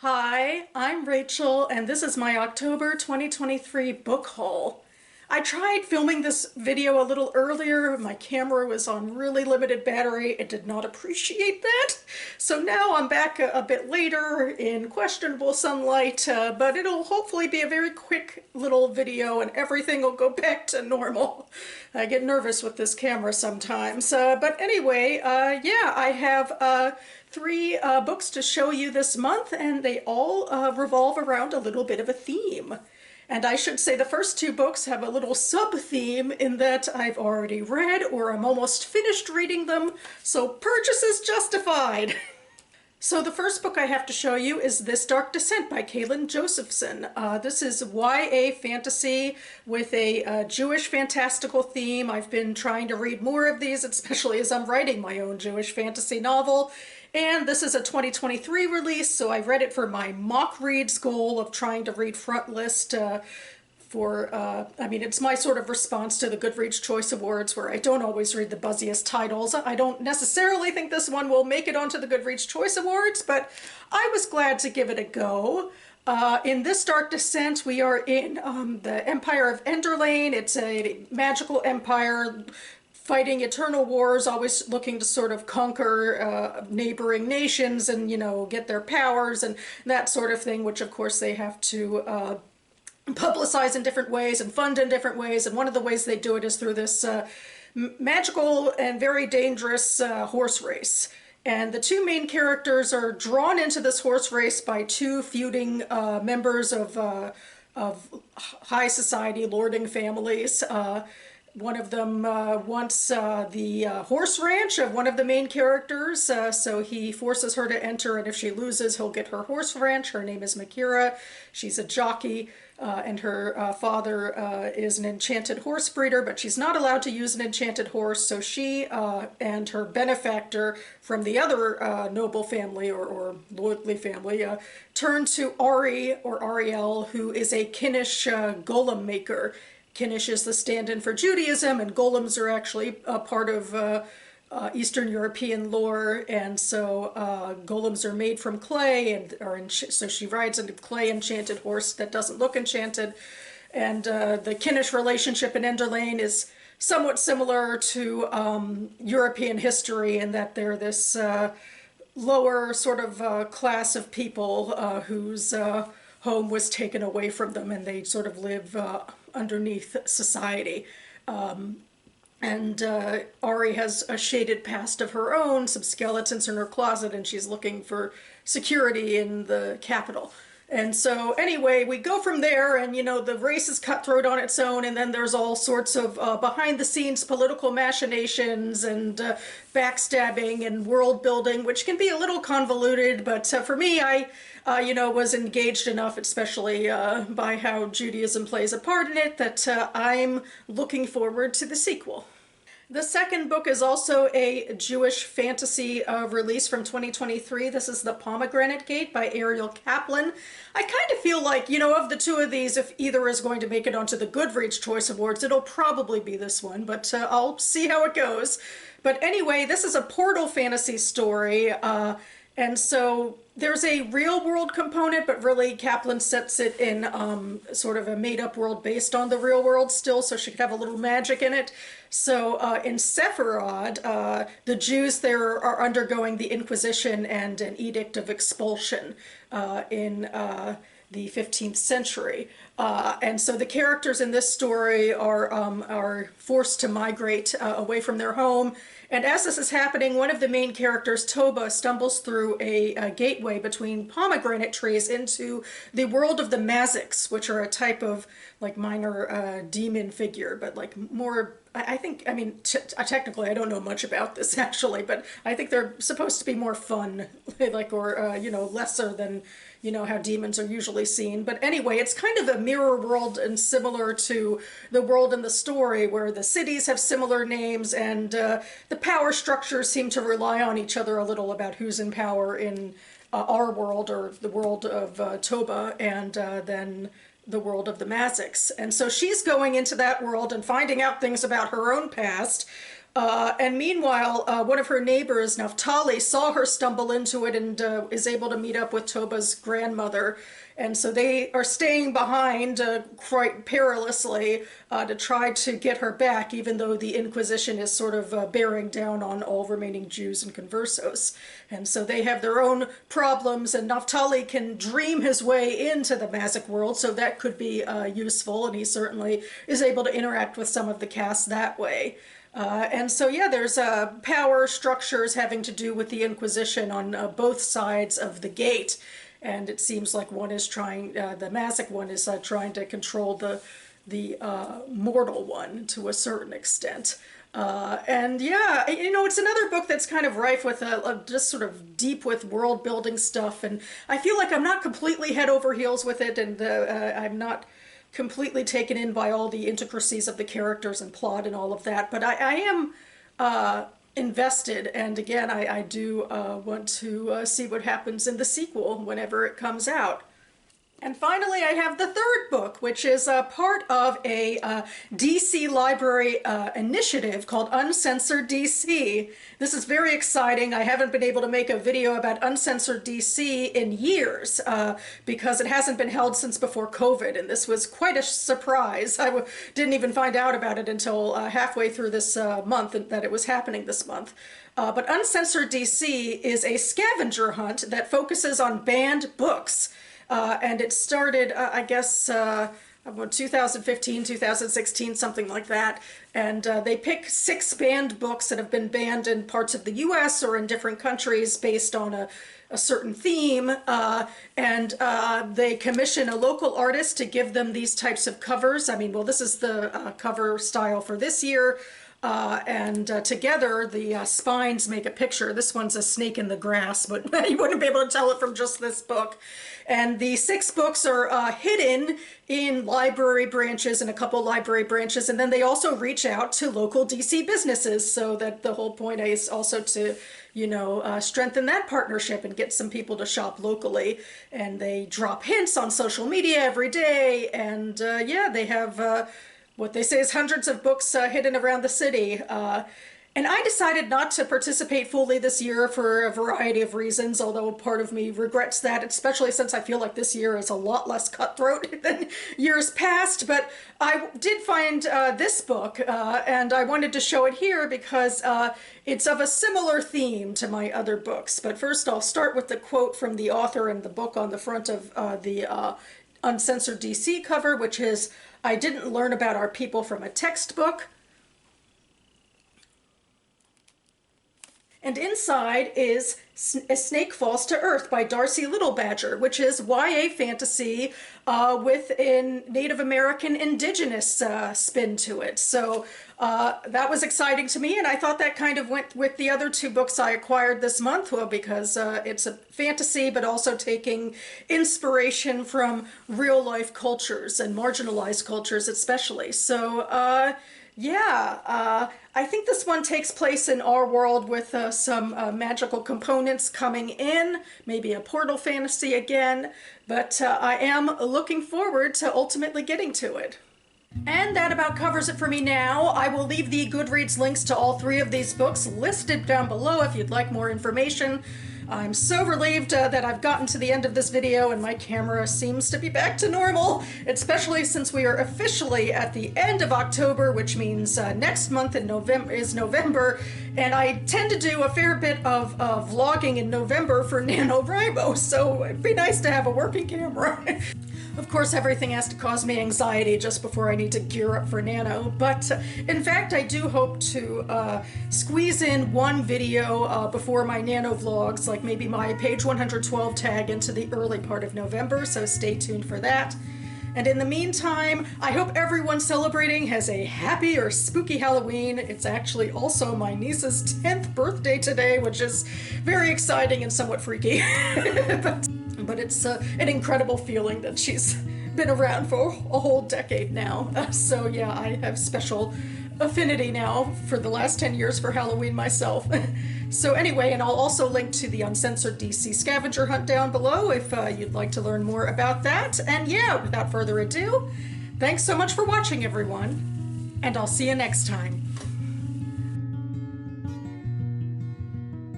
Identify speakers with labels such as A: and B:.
A: Hi, I'm Rachel, and this is my October 2023 book haul. I tried filming this video a little earlier. My camera was on really limited battery. It did not appreciate that. So now I'm back a bit later in questionable sunlight, but it'll hopefully be a very quick little video and everything will go back to normal. I get nervous with this camera sometimes. But anyway, yeah, I have three books to show you this month, and they all revolve around a little bit of a theme. And I should say the first two books have a little sub-theme in that I've already read or I'm almost finished reading them, so purchase is justified. So the first book I have to show you is This Dark Descent by Kaylin Josephson. This is YA fantasy with a Jewish fantastical theme. I've been trying to read more of these, especially as I'm writing my own Jewish fantasy novel. And this is a 2023 release, so I read it for my mock reads goal of trying to read front list it's my sort of response to the Goodreads Choice Awards, where I don't always read the buzziest titles. I don't necessarily think this one will make it onto the Goodreads Choice Awards, but I was glad to give it a go. In This Dark Descent, we are in the Empire of Enderlane. It's a magical empire fighting eternal wars, always looking to sort of conquer neighboring nations and, get their powers and that sort of thing, which of course they have to publicize in different ways and fund in different ways. And one of the ways they do it is through this magical and very dangerous horse race. And the two main characters are drawn into this horse race by two feuding members of high society lording families. One of them wants the horse ranch of one of the main characters, so he forces her to enter, and if she loses, he'll get her horse ranch. Her name is Makira. She's a jockey, and her father is an enchanted horse breeder, but she's not allowed to use an enchanted horse, so she and her benefactor from the other noble family or lordly family turn to Ari, or Ariel, who is a Kinnish golem maker. Kinnish is the stand-in for Judaism, and golems are actually a part of Eastern European lore, and so golems are made from clay, and so she rides a clay enchanted horse that doesn't look enchanted. And the Kinnish relationship in Enderlane is somewhat similar to European history in that they're this lower sort of class of people whose home was taken away from them, and they sort of live underneath society. And Ari has a shaded past of her own, some skeletons in her closet, and she's looking for security in the capital. And so anyway, we go from there, and the race is cutthroat on its own, and then there's all sorts of behind the scenes political machinations and backstabbing and world building, which can be a little convoluted, but for me, I was engaged enough, especially by how Judaism plays a part in it, that I'm looking forward to the sequel. The second book is also a Jewish fantasy release from 2023. This is The Pomegranate Gate by Ariel Kaplan. I kind of feel like, of the two of these, if either is going to make it onto the Goodreads Choice Awards, it'll probably be this one, but I'll see how it goes. But anyway, this is a portal fantasy story, and so there's a real world component, but really Kaplan sets it in sort of a made-up world based on the real world still, so she could have a little magic in it. So in Sephiroth, the Jews there are undergoing the Inquisition and an edict of expulsion in the 15th century. And so the characters in this story are forced to migrate away from their home. And as this is happening, one of the main characters, Toba, stumbles through a gateway between pomegranate trees into the world of the Mazics, which are a type of like minor demon figure, but like more, technically I don't know much about this actually, but I think they're supposed to be more fun, like, or, lesser than, how demons are usually seen. But anyway, it's kind of a mirror world and similar to the world in the story, where the cities have similar names and the power structures seem to rely on each other a little about who's in power in our world, or the world of Toba, and then the world of the Mazics. And so she's going into that world and finding out things about her own past, And meanwhile, one of her neighbors, Naphtali, saw her stumble into it and is able to meet up with Toba's grandmother. And so they are staying behind quite perilously to try to get her back, even though the Inquisition is sort of bearing down on all remaining Jews and conversos. And so they have their own problems, and Naphtali can dream his way into the Mazak world, so that could be useful, and he certainly is able to interact with some of the cast that way. And so, yeah, there's power structures having to do with the Inquisition on both sides of the gate. And it seems like one is trying, the Mazak one is trying to control the mortal one to a certain extent. And yeah, you know, it's another book that's kind of rife with just sort of deep with world building stuff. And I feel like I'm not completely head over heels with it, and I'm not completely taken in by all the intricacies of the characters and plot and all of that. But I am invested, and again, I do want to see what happens in the sequel whenever it comes out. And finally, I have the third book, which is part of a DC Library initiative called Uncensored DC. This is very exciting. I haven't been able to make a video about Uncensored DC in years because it hasn't been held since before COVID, and this was quite a surprise. I didn't even find out about it until halfway through this month, that it was happening this month. But Uncensored DC is a scavenger hunt that focuses on banned books. And it started, I guess, 2015, 2016, something like that. And they pick 6 banned books that have been banned in parts of the US or in different countries based on a certain theme. And they commission a local artist to give them these types of covers. I mean, well, this is the cover style for this year. And together the spines make a picture. This one's a snake in the grass, but you wouldn't be able to tell it from just this book. And the 6 books are hidden in library branches and a couple library branches, and then they also reach out to local DC businesses, so that the whole point is also to, you know, strengthen that partnership and get some people to shop locally. And they drop hints on social media every day, and yeah, they have what they say is hundreds of books hidden around the city. And I decided not to participate fully this year for a variety of reasons, although part of me regrets that, especially since I feel like this year is a lot less cutthroat than years past. But I did find this book, and I wanted to show it here because it's of a similar theme to my other books. But first I'll start with the quote from the author and the book on the front of the Uncensored DC cover, which is, "I didn't learn about our people from a textbook." And inside is A Snake Falls to Earth by Darcy Littlebadger, which is YA fantasy with a Native American indigenous spin to it. So that was exciting to me, and I thought that kind of went with the other 2 books I acquired this month, well, because it's a fantasy, but also taking inspiration from real-life cultures and marginalized cultures especially. So yeah, I think this one takes place in our world with some magical components coming in, maybe a portal fantasy again, but I am looking forward to ultimately getting to it. And that about covers it for me now. I will leave the Goodreads links to all 3 of these books listed down below if you'd like more information. I'm so relieved that I've gotten to the end of this video and my camera seems to be back to normal, especially since we are officially at the end of October, which means next month in November is November, and I tend to do a fair bit of vlogging in November for NaNoWriMo, so it'd be nice to have a working camera. Of course, everything has to cause me anxiety just before I need to gear up for Nano, but in fact, I do hope to squeeze in one video before my Nano vlogs, like maybe my page 112 tag into the early part of November, so stay tuned for that. And in the meantime, I hope everyone celebrating has a happy or spooky Halloween. It's actually also my niece's 10th birthday today, which is very exciting and somewhat freaky. But it's an incredible feeling that she's been around for a whole decade now. So yeah, I have special affinity now for the last 10 years for Halloween myself. So anyway, and I'll also link to the Uncensored DC scavenger hunt down below if you'd like to learn more about that. And yeah, without further ado, thanks so much for watching, everyone, and I'll see you next time.